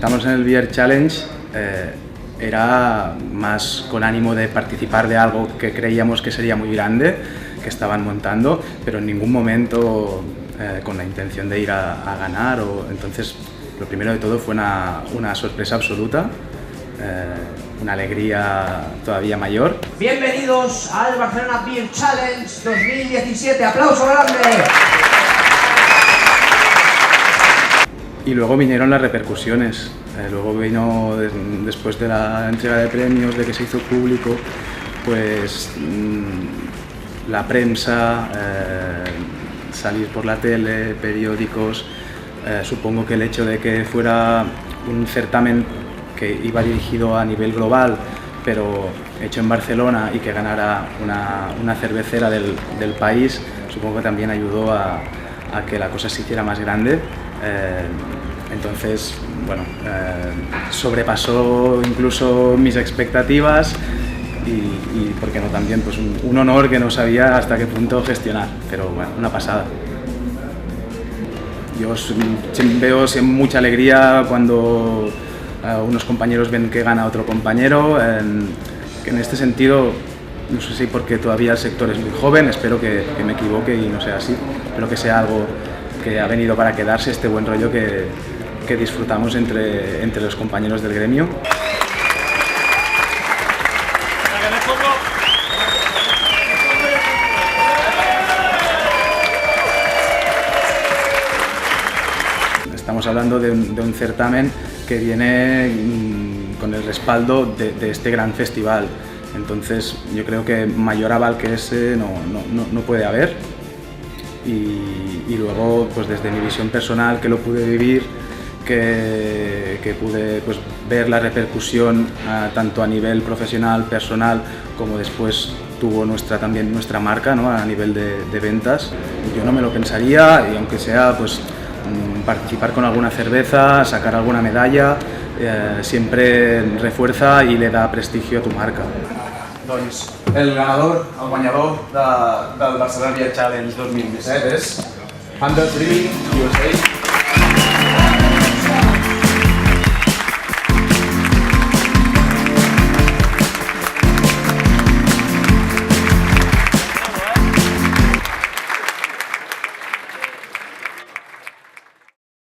empezamos en el Beer Challenge era más con ánimo de participar de algo que creíamos que sería muy grande, que estaban montando, pero en ningún momento con la intención de ir a ganar. Entonces, lo primero de todo fue una sorpresa absoluta, una alegría todavía mayor. Bienvenidos al Barcelona Beer Challenge 2017. ¡Aplauso grande! Y luego vinieron las repercusiones. Luego vino, después de la entrega de premios, de que se hizo público, pues la prensa, salir por la tele, periódicos. Supongo que el hecho de que fuera un certamen que iba dirigido a nivel global, pero hecho en Barcelona, y que ganara una cervecera del país, supongo que también ayudó a que la cosa se hiciera más grande. Entonces, bueno, sobrepasó incluso mis expectativas y ¿por qué no también? Pues un honor que no sabía hasta qué punto gestionar, pero bueno, una pasada. Yo veo mucha alegría cuando unos compañeros ven que gana otro compañero, que en este sentido, no sé si porque todavía el sector es muy joven, espero que me equivoque y no sea así, espero que sea algo que ha venido para quedarse, este buen rollo que disfrutamos entre los compañeros del gremio. Estamos hablando de un certamen que viene con el respaldo de este gran festival, entonces yo creo que mayor aval que ese no puede haber. Y luego, pues desde mi visión personal, que lo pude vivir, que pude pues ver la repercusión tanto a nivel profesional, personal, como después tuvo también nuestra marca, ¿no? A nivel de ventas. Yo no me lo pensaría, y aunque sea pues participar con alguna cerveza, sacar alguna medalla, siempre refuerza i le da prestigio a tu marca. Doncs el guanyador del Barcelona Beer Challenge 2017 és Hunter Brewing USA.